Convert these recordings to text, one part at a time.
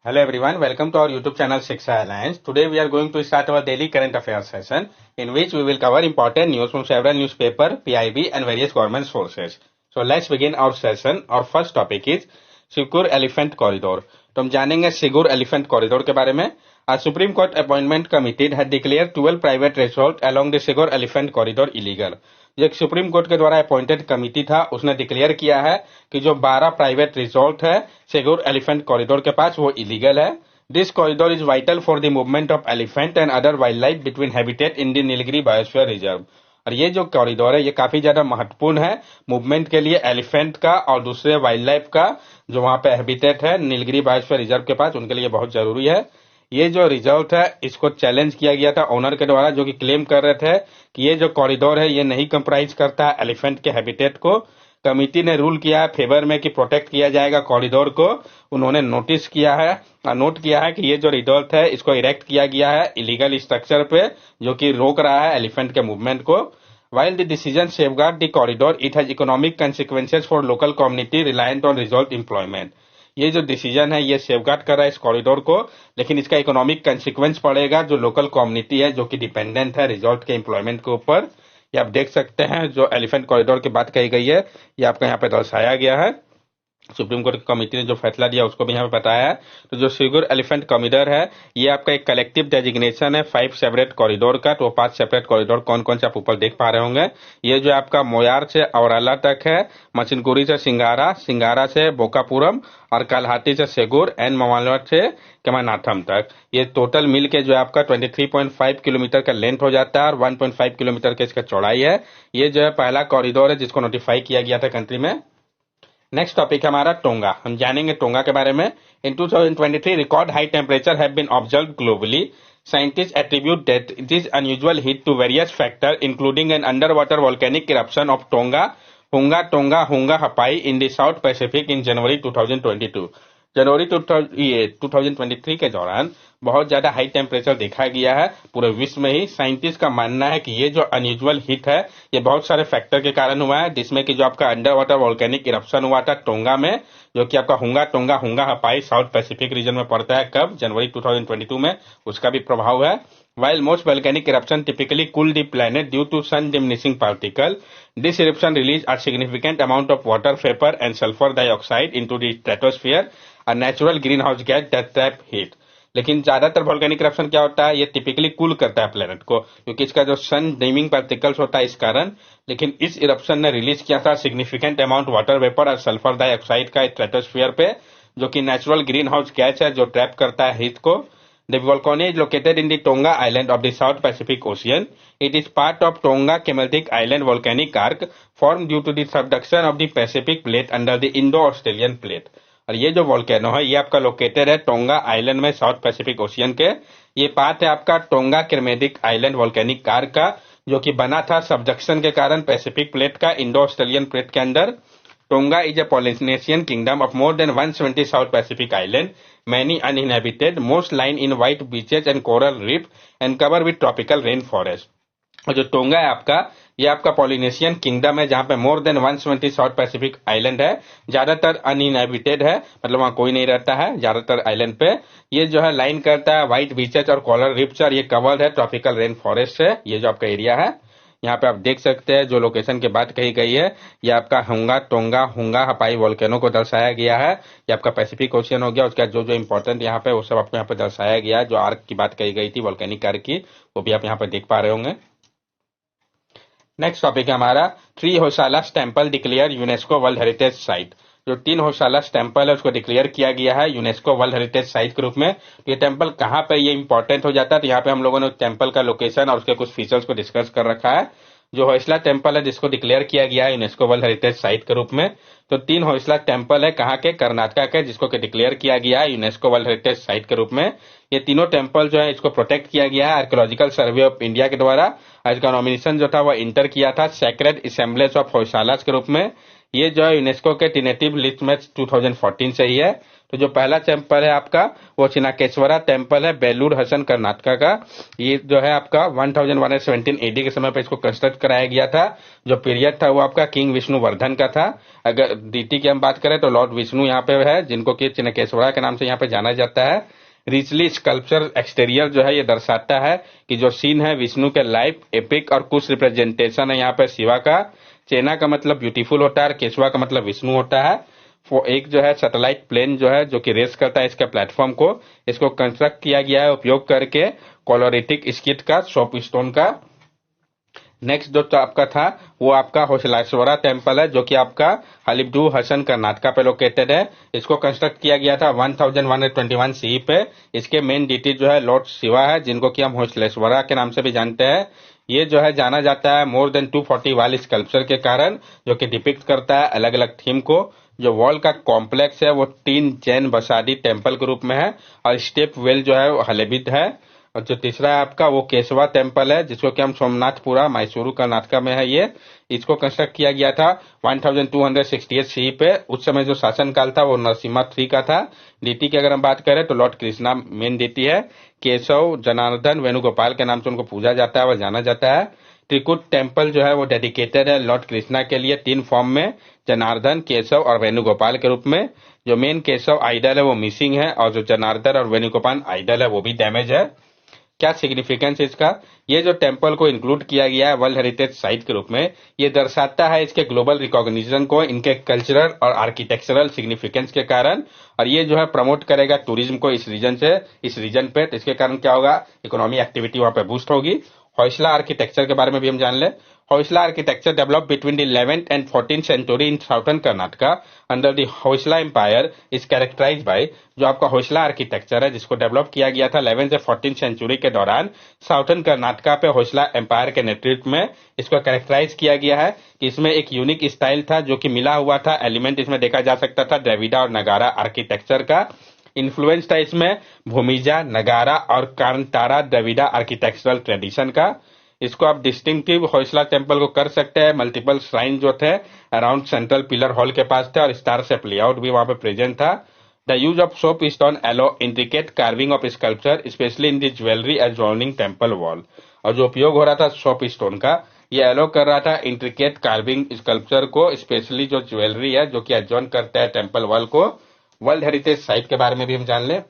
Hello everyone, welcome to our YouTube channel Shiksha Alliance. Today we are going to start our daily current affairs session in which we will cover important news from several newspaper, PIB and various government sources. So let's begin our session. Our first topic is Sigur Elephant Corridor. तो हम जानेंगे सिगुर elephant corridor के बारे में. आज supreme court appointment committee had declared 12 private resort along the Sigur Elephant Corridor illegal. जो एक supreme court के द्वारा अपॉइंटेड कमिटी था उसने डिक्लेयर किया है कि जो 12 प्राइवेट रिजॉर्ट है सिगुर एलिफेंट कॉरिडोर के पास वो इलीगल है. This corridor is vital for the movement of elephant and other wild life between habitat in the Nilgiri biosphere reserve. और ये जो कॉरिडोर है ये काफी ज्यादा महत्वपूर्ण है मूवमेंट के लिए एलिफेंट का और दूसरे वाइल्ड लाइफ का जो वहां पे हैबिटेट है नीलगिरी बायोस्फीयर रिजर्व के पास उनके लिए बहुत जरूरी है. ये जो रिजल्ट है इसको चैलेंज किया गया था ओनर के द्वारा जो कि क्लेम कर रहे थे कि ये जो कॉरिडोर है ये नहीं कंप्राइज करता है एलिफेंट के हैबिटेट को. कमिटी ने रूल किया है फेवर में कि प्रोटेक्ट किया जाएगा कॉरिडोर को. उन्होंने नोटिस किया है नोट किया है कि ये जो रिजल्ट है इसको इरेक्ट किया गया है इलीगल स्ट्रक्चर पे जो कि रोक रहा है एलिफेंट के मूवमेंट को. While the decision safeguard the corridor, it has economic consequences for local community reliant on resort employment. ये जो डिसीजन है ये सेफगार्ड कर रहा है इस कॉरिडोर को, लेकिन इसका इकोनॉमिक कंसिक्वेंस पड़ेगा जो लोकल कम्युनिटी है जो कि डिपेंडेंट है रिजॉर्ट के एम्प्लॉयमेंट के ऊपर. ये आप देख सकते हैं जो एलिफेंट कॉरिडोर की बात कही गई है ये आपका यहाँ पे दर्शाया गया है. सुप्रीम कोर्ट कमेटी ने जो फैसला दिया उसको भी यहाँ पे बताया है. तो जो सिगुर एलिफेंट कॉरिडोर है ये आपका एक कलेक्टिव डेजिग्नेशन है 5 सेपरेट कॉरिडोर का. तो 5 सेपरेट कॉरिडोर कौन कौन से आप ऊपर देख पा रहे होंगे. ये जो आपका मोयार से औराला तक है, मचिनकुरी से सिंगारा, सिंगारा से बोकापुरम और कलहाटी से सेगुर एंड मवालवाट से केमानाथम तक. ये टोटल मिल के जो आपका 23.5 किलोमीटर का लेंथ हो जाता है और 1.5 किलोमीटर का इसका चौड़ाई है. ये जो है पहला कॉरिडोर है जिसको नोटिफाई किया गया था कंट्री में. नेक्स्ट टॉपिक है हमारा टोंगा. हम जानेंगे टोंगा के बारे में. In 2023 record high temperature have been observed globally. Scientists attribute that it is unusual heat to various factors including an underwater volcanic eruption of Hunga Tonga Hunga Hapai in the South Pacific in January 2022. जनवरी 2023 के दौरान बहुत ज्यादा high temperature देखा गया है पूरे विश्व में ही. साइंटिस्ट का मानना है कि ये जो अनयूजुअल हीट है ये बहुत सारे फैक्टर के कारण हुआ है जिसमें कि जो आपका अंडर वाटर वॉल्केनिक इरप्शन हुआ था टोंगा में जो कि आपका हुंगा टोंगा हुंगा हपाई साउथ पैसिफिक रीजन में पड़ता है कब जनवरी 2022 में उसका भी प्रभाव है. While most volcanic eruptions typically cool the planet due to sun diminishing particle, this eruption released a significant amount of water vapor and sulfur dioxide into the stratosphere, a natural greenhouse gas that trap heat. लेकिन ज्यादातर volcanic eruption क्या होता है ये typically cool करता है planet को क्योंकि इसका जो सन डिमिंग पार्टिकल्स होता है इस कारण. लेकिन इस इरप्शन ने रिलीज किया था सिग्निफिकेंट अमाउंट वाटर वेपर और सल्फर डाइऑक्साइड का स्ट्रेटोस्फीयर पे जो कि नेचुरल ग्रीन हाउस गैस है जो ट्रैप करता है हीट को. The volcano is located in the Tonga Island of the South Pacific Ocean. It is part of Tonga Kemeltic Island volcanic arc formed due to the subduction of the Pacific Plate under the Indo-Australian Plate. और ये जो volcano है ये आपका located है tonga island में south Pacific ocean के. ये पार्ट है आपका टोंगा केमेटिक आइलैंड वोल्केनिक आर्क का जो कि बना था सबडक्शन के कारण पैसिफिक प्लेट का इंडो ऑस्ट्रेलियन प्लेट के अंदर. Tonga is a Polynesian kingdom of more than 170 South Pacific islands, many uninhabited, most lying in white beaches and coral reef and covered with tropical rainforest. और जो टोंगा है आपका ये आपका Polynesian kingdom है जहां पे more than 170 south Pacific island है. ज्यादातर अनइनहेबिटेड है मतलब वहां कोई नहीं रहता है ज्यादातर आइलैंड पे. ये जो है लाइन करता है व्हाइट बीचेस और कोरल रिफ्स और ये कवर्ड है ट्रॉपिकल रेन फॉरेस्ट से. ये जो आपका एरिया है यहाँ पे आप देख सकते हैं जो लोकेशन की बात कही गई है ये आपका हुंगा टोंगा हुंगा हपाई वोल्केनो को दर्शाया गया है. ये आपका पैसिफिक ओशियन हो गया. उसका जो जो इंपॉर्टेंट यहाँ पे वो सब आपको यहाँ पे दर्शाया गया है. जो आर्क की बात कही गई थी वोल्केनिक आर्क की वो भी आप यहाँ पे देख पा रहे होंगे. नेक्स्ट टॉपिक है हमारा 3 Hoysalas temple declare UNESCO world heritage site. जो 3 होयसालास टेम्पल है उसको डिक्लेयर किया गया है यूनेस्को वर्ल्ड हेरिटेज साइट के रूप में. ये टेम्पल कहाँ पे ये इंपॉर्टेंट हो जाता है तो यहाँ पे हम लोगों ने टेम्पल का लोकेशन और उसके कुछ फीचर्स को डिस्कस कर रखा है. जो होयसला टेम्पल है जिसको डिक्लेयर किया गया है यूनेस्को वर्ल्ड हेरिटेज साइट के रूप में. तो 3 होयसला टेम्पल है कहाँ के कर्नाटका के जिसको डिक्लेयर किया गया है यूनेस्को वर्ल्ड हेरिटेज साइट के रूप में. ये तीनों टेम्पल जो है इसको प्रोटेक्ट किया गया है आर्कियोलॉजिकल सर्वे ऑफ इंडिया के द्वारा. इसका नॉमिनेशन जो था वो इंटर किया था सेक्रेड असेंबलीज ऑफ होयसालास के रूप में. ये जो है यूनेस्को के टेंटेटिव लिस्ट में 2014 से ही है. तो जो पहला टेम्पल है आपका वो चिनाकेश्वरा टेम्पल है, बेलूर हसन कर्नाटका का। ये जो है आपका 1117 एडी के समय पर इसको कंस्ट्रक्ट कराया गया था। जो पीरियड था वो आपका किंग विष्णुवर्धन का था। अगर डीटी की हम बात करें तो लॉर्ड विष्णु यहाँ पे है, जिनको कि चिनाकेश्वरा के नाम से यहाँ पे जाना जाता है। रिचली स्कल्पचर एक्सटीरियर जो है ये दर्शाता है कि जो सीन है विष्णु के लाइफ, एपिक और कुछ रिप्रेजेंटेशन है यहाँ पे शिवा का। चेना का मतलब ब्यूटीफुल होता है और केशवा का मतलब विष्णु होता है। वो एक जो है सैटेलाइट प्लेन जो है जो कि रेस करता है इसके प्लेटफॉर्म को, इसको कंस्ट्रक्ट किया गया है उपयोग करके कोलोरिटिक स्किट का, सोप स्टोन का। नेक्स्ट जो आपका था वो आपका होशलाश्वरा टेम्पल है, जो कि आपका हलिबडू हसन कर्नाटका पे लोकेटेड है। इसको कंस्ट्रक्ट किया गया था 1121 सी पे। इसके मेन डीटी जो है लॉर्ड शिवा है, जिनको कि हम होशलेश्वरा के नाम से भी जानते हैं। ये जो है जाना जाता है मोर देन 240 वाल स्कल्पचर के कारण, जो कि डिपिक्ट करता है अलग अलग थीम को। जो वॉल का कॉम्प्लेक्स है वो 3 जैन बसादी टेम्पल के रूप में है और स्टेप वेल जो है वो हलेबिद है। और जो तीसरा है आपका वो केशवा टेम्पल है, जिसको कि हम सोमनाथपुरा मैसूरू कर्नाटका में है। ये इसको कंस्ट्रक्ट किया गया था 1268 सी पे। उस समय जो शासन काल था वो नरसिम्हा III का था। डीटी की अगर हम बात करें तो लॉर्ड कृष्णा मेन डीटी है। केशव जनार्दन वेणुगोपाल के नाम से उनको पूजा जाता है और जाना जाता है। त्रिकुट टेम्पल जो है वो डेडिकेटेड है लॉर्ड कृष्णा के लिए 3 फॉर्म में, जनार्दन, केशव और वेणुगोपाल के रूप में। जो मेन केशव आइडल है वो मिसिंग है और जो जनार्दन और वेणुगोपाल आइडल है वो भी डैमेज है। क्या सिग्निफिकेंस इसका? ये जो टेम्पल को इंक्लूड किया गया है वर्ल्ड हेरिटेज साइट के रूप में, ये दर्शाता है इसके ग्लोबल रिकॉग्निशन को, इनके कल्चरल और आर्किटेक्चरल सिग्निफिकेंस के कारण। और ये जो है प्रमोट करेगा टूरिज्म को इस रीजन पे। तो इसके कारण क्या होगा, इकोनॉमी एक्टिविटी वहां पे बूस्ट होगी। होयसला आर्किटेक्चर के बारे में भी हम जान ले। Hoysala architecture develop between the 11th and 14th century in southern Karnataka under the Hoysala empire is characterize by. जो आपका होयसला आर्किटेक्चर है जिसको डेवलप किया गया था 11th से 14th सेंचुरी के दौरान साउथर्न कर्नाटका पे होयसला एम्पायर के नेतृत्व में, इसको कैरेक्टराइज किया गया है कि इसमें एक यूनिक स्टाइल था जो कि मिला हुआ था एलिमेंट इसमें देखा जा सकता था द्रविड़ा और नगारा आर्किटेक्चर का। इन्फ्लुएंस था इसमें भूमिजा, नगारा और कांतारा द्रविड़ा आर्किटेक्चरल ट्रेडिशन का। इसको आप डिस्टिंक्टिव होयसला टेम्पल को कर सकते हैं। मल्टीपल श्राइन जो थे अराउंड सेंट्रल पिलर हॉल के पास थे और स्टार शेप लेआउट भी वहां पे प्रेजेंट था। The use of soap stone allow intricate carving of sculpture specially in the jewellery adjoining temple wall. और जो उपयोग हो रहा था सोप स्टोन का, ये एलो कर रहा था इंट्रिकेट कार्विंग स्कल्पचर को, स्पेशली जो ज्वेलरी है जो कि एडजॉर्न करता है टेम्पल वॉल को। वर्ल्ड हेरिटेज साइट के बारे में भी हम जान लें।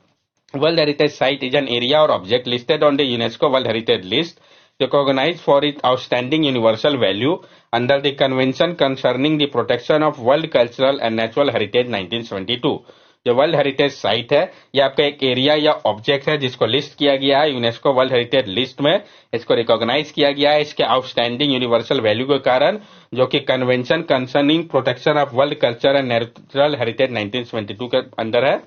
World heritage site is an area और object listed on the UNESCO world heritage list recognized for its outstanding universal value under the Convention Concerning the Protection of World Cultural and Natural Heritage 1972। जो world heritage site है ये आपका एक area या object है जिसको list किया गया है यूनेस्को वर्ल्ड हेरिटेज लिस्ट में। इसको रिकॉग्नाइज किया गया है इसके आउटस्टैंडिंग यूनिवर्सल वैल्यू के कारण, जो कि convention concerning protection of world culture and natural heritage 1972 के अंदर है।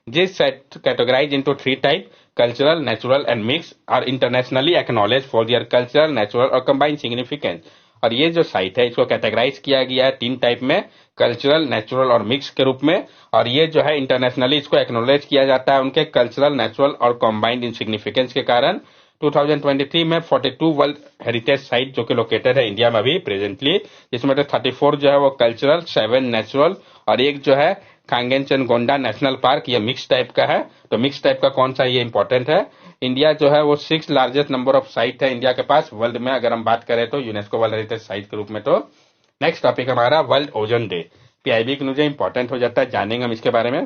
This set categorized into 3 types: cultural, natural and mixed, are internationally acknowledged for their cultural, natural और combined significance। और ये जो साइट है इसको कैटेगराइज किया गया है 3 टाइप में, कल्चरल, नेचुरल और मिक्स के रूप में। और ये जो है इंटरनेशनली इसको एक्नोलेज किया जाता है उनके कल्चरल, नेचुरल और कॉम्बाइंड इन सिग्निफिकेंस के कारण। 2023 में 42 वर्ल्ड हेरिटेज साइट जो कि लोकेटेड है इंडिया में अभी प्रेजेंटली, जिसमें 34 जो है वो कल्चरल, 7 नेचुरल और एक जो है कांगेनचनगोंडा नेशनल पार्क, ये मिक्स टाइप का है। तो मिक्स टाइप का कौन सा, ये इंपॉर्टेंट है। इंडिया जो है वो 6 लार्जेस्ट नंबर ऑफ साइट है इंडिया के पास वर्ल्ड में, अगर हम बात करें तो यूनेस्को वर्ल्ड हेरिटेज साइट के रूप में। तो नेक्स्ट टॉपिक हमारा वर्ल्ड ओजोन डे। पीआईबी के मुझे इंपॉर्टेंट हो जाता है, जानेंगे हम इसके बारे में।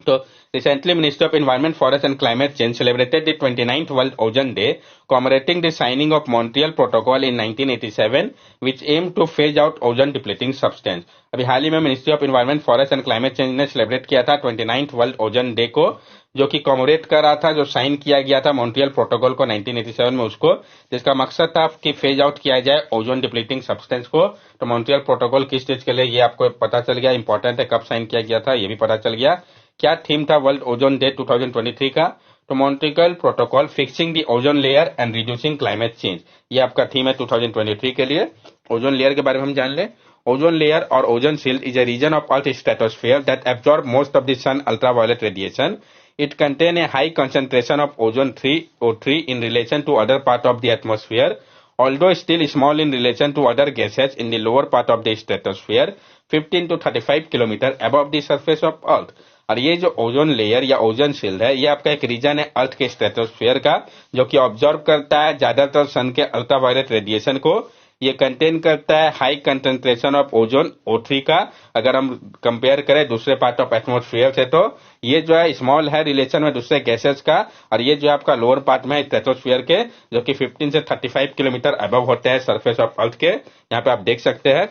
तो recently Ministry of Environment, Forest and Climate Change celebrated the 29th World Ozone Day, commemorating the signing of Montreal Protocol in 1987, which aimed to phase out ozone depleting substance। अभी हाल ही में ministry of environment, forest and climate change ने celebrate किया था 29th world ozone day को, जो कि कॉमोरेट कर रहा था जो साइन किया गया था मॉन्ट्रियल प्रोटोकॉल को 1987 में उसको, जिसका मकसद था कि फेज आउट किया जाए ओजोन डिप्लीटिंग सब्सटेंस को। तो मॉन्ट्रियल प्रोटोकॉल किस चीज के लिए, ये आपको पता चल गया, इंपॉर्टेंट है, कब साइन किया गया था ये भी पता चल गया। क्या थीम था वर्ल्ड ओजोन डे 2023 का? तो Montreal protocol fixing the ozone layer and reducing climate change, ये आपका थीम है 2023 के लिए। ओजोन लेयर के बारे में हम जान ले। ओजोन लेयर और ozone shield is a region of Earth stratosphere that absorb most of the sun ultraviolet radiation. It contain a high concentration of ozone O3 in relation to other part of the atmosphere, although still small in relation to other gases in the lower part of the stratosphere, 15 to 35 kilometer above the surface of Earth। और ये जो ozone layer या ozone shield है, ये आपका एक reason है अर्थ के स्ट्रेटोस्फीयर का, जो कि ऑब्जर्व करता है ज्यादातर सन के अल्ट्रावायलेट रेडिएशन को। ये कंटेन करता है high concentration of ozone O3 का। अगर हम कंपेयर करें दूसरे पार्ट ऑफ एटमॉस्फेयर से, तो ये जो है स्मॉल है रिलेशन में दूसरे गैसेस का। और ये जो आपका लोअर पार्ट में है स्ट्रेटोस्फीयर के, जो कि 15 से 35 किलोमीटर अबव होते हैं सरफेस ऑफ अर्थ के। यहाँ पे आप देख सकते हैं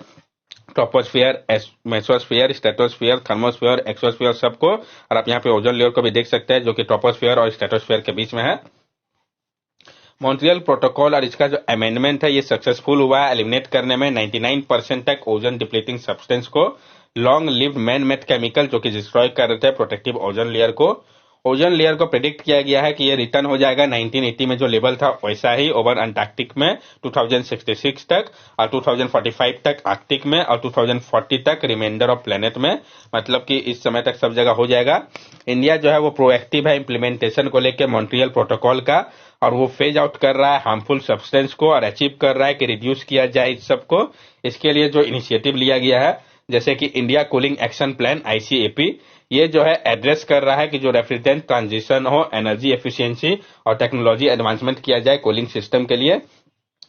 troposphere, mesosphere, stratosphere, thermosphere, exosphere सबको। और आप यहाँ पे ओजोन लेयर को भी देख सकते हैं, जो कि ट्रोपोस्फीयर और स्ट्रेटोस्फीयर के बीच में है। मॉन्ट्रियल प्रोटोकॉल और इसका जो अमेंडमेंट है, ये सक्सेसफुल हुआ है एलिमिनेट करने में 99% तक ओजोन डिप्लीटिंग सब्सटेंस को, long lived man made chemical जो कि डिस्ट्रॉय कर रहे थे प्रोटेक्टिव ओजोन लेयर को। ओजोन लेयर को प्रेडिक्ट किया गया है कि ये रिटर्न हो जाएगा 1980 में जो लेवल था वैसा ही ओवर अंटार्कटिक में 2066 तक, और 2045 तक आर्कटिक में, और 2040 तक रिमाइंडर ऑफ प्लेनेट में। मतलब कि इस समय तक सब जगह हो जाएगा। इंडिया जो है वो प्रोएक्टिव है इम्प्लीमेंटेशन को लेकर मॉन्ट्रियल प्रोटोकॉल का, और वो फेज आउट कर रहा है हार्मफुल सब्सटेंस को और अचीव कर रहा है कि रिड्यूस किया जाए इस सबको। इसके लिए जो इनिशिएटिव लिया गया है, जैसे कि India cooling action plan ICAP, ये जो है एड्रेस कर रहा है कि जो रेफ्रिजरेंट ट्रांजिशन हो, एनर्जी एफिशिएंसी और टेक्नोलॉजी एडवांसमेंट किया जाए कूलिंग सिस्टम के लिए।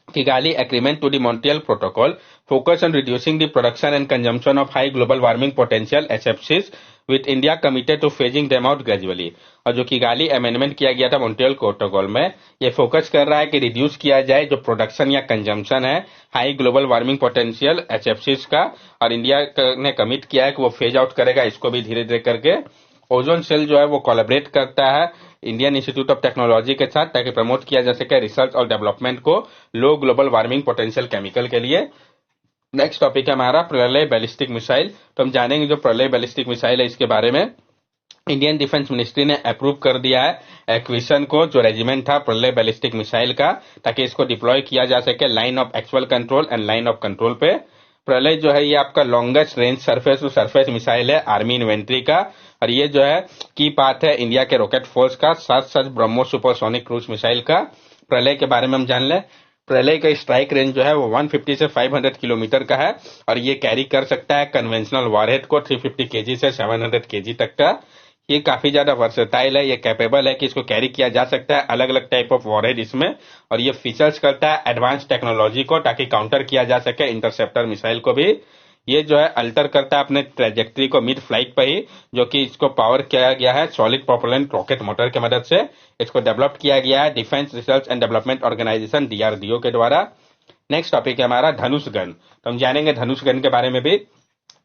Kigali Agreement to the Montreal Protocol focus on reducing the production and consumption of high global warming potential HFCs, with India committed to phasing them out gradually। और जो Kigali amendment किया गया था Montreal protocol में, ये focus कर रहा है कि रिड्यूस किया जाए जो प्रोडक्शन या कंजम्पशन है high global warming potential HFCs का, और इंडिया ने कमिट किया है कि वो फेज आउट करेगा इसको भी धीरे धीरे करके। ओजोन सेल जो है वो कोलैबोरेट करता है इंडियन इंस्टीट्यूट ऑफ टेक्नोलॉजी के साथ, ताकि प्रमोट किया जा सके रिसर्च और डेवलपमेंट को लो ग्लोबल वार्मिंग पोटेंशियल केमिकल के लिए। नेक्स्ट टॉपिक है हमारा प्रलय बैलिस्टिक मिसाइल। तो हम जानेंगे जो प्रलय बैलिस्टिक मिसाइल है इसके बारे में। इंडियन डिफेंस मिनिस्ट्री ने अप्रूव कर दिया है एक्विजिशन को, जो रेजिमेंट था प्रलय बैलिस्टिक मिसाइल का, ताकि इसको डिप्लॉय किया जा सके line of actual control and line of control पे। प्रलय जो है ये आपका longest range surface to surface missile है आर्मी इन्वेंट्री का, और ये जो है की पाथ है इंडिया के रॉकेट फोर्स का, साथ ब्रह्मोस सुपरसोनिक क्रूज मिसाइल का। प्रलय के बारे में हम जान लें। प्रलय का स्ट्राइक रेंज जो है वो 150 से 500 किलोमीटर का है, और ये कैरी कर सकता है कन्वेंशनल वॉरहेड को 350 केजी से 700 केजी तक का। ये काफी ज्यादा वर्सेटाइल है, ये कैपेबल है कि इसको कैरी किया जा सकता है अलग अलग टाइप ऑफ वॉरहेड इसमें, और ये फीचर्स करता है एडवांस टेक्नोलॉजी को, ताकि काउंटर किया जा सके इंटरसेप्टर मिसाइल को भी। ये जो है अल्टर करता है अपने ट्रेजेक्ट्री को मिड फ्लाइट पर ही, जो कि इसको पावर किया गया है सॉलिड प्रोपेलेंट रॉकेट मोटर की मदद से। इसको डेवलप किया गया है defence research and development organisation DRDO के द्वारा। नेक्स्ट टॉपिक है हमारा धनुष गन। तो हम जानेंगे धनुष गन के बारे में भी।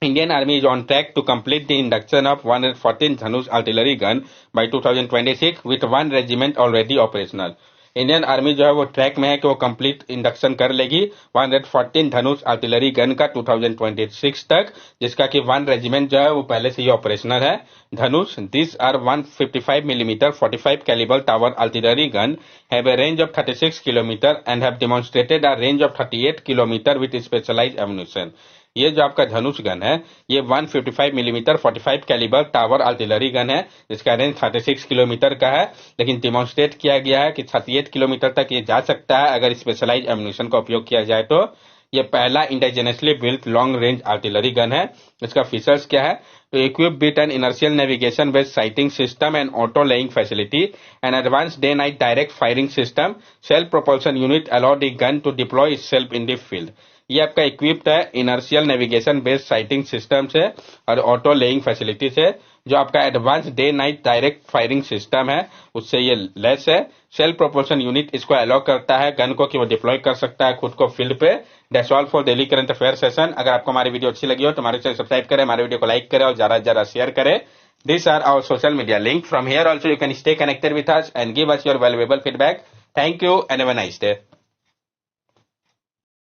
Indian Army is on track to complete the induction of 114 Dhanush artillery gun by 2026 with one regiment already operational। Indian army जो है वो ट्रैक में है कि वो कंप्लीट इंडक्शन कर लेगी 114 धनुष आर्टिलरी गन का 2026 तक, जिसका कि 1 रेजिमेंट जो है वो पहले से ही ऑपरेशनल है। Dhanush this are 155 millimetre 45 calibre towed artillery gun have a range of 36 kilometre and have demonstrated a range of 38 kilometre with specialised ammunition. ये जो आपका धनुष गन है ये 155 millimetre 45 calibre towed artillery gun है, जिसका रेंज 36 किलोमीटर का है, लेकिन डिमॉन्स्ट्रेट किया गया है कि 38 किलोमीटर तक ये जा सकता है अगर स्पेशलाइज्ड एम्यूनिशन का उपयोग किया जाए तो। ये पहला indigenously built long range artillery gun है। इसका फीचर्स क्या है? तो equip with an inertial navigation based sighting system and auto laying facility and advance day night direct firing system, self propulsion unit allow the gun to deploy itself in the field. ये आपका equipped है inertial navigation based sighting system से और auto laying facility से। जो आपका advance day night direct firing system है उससे ये लेस है। सेल्फ प्रोपल्सन यूनिट इसको अलाउ करता है गन को कि वो डिप्लॉय कर सकता है खुद को फील्ड पे। That's all for daily current affair session. अगर आपको हमारी वीडियो अच्छी लगी हो तो हमारे चैनल सब्सक्राइब करें, हमारे वीडियो को लाइक करें और ज्यादा से ज्यादा शेयर करें। These are our social media link. From here also you can stay connected with us and give us your valuable feedback. Thank you and have a nice day.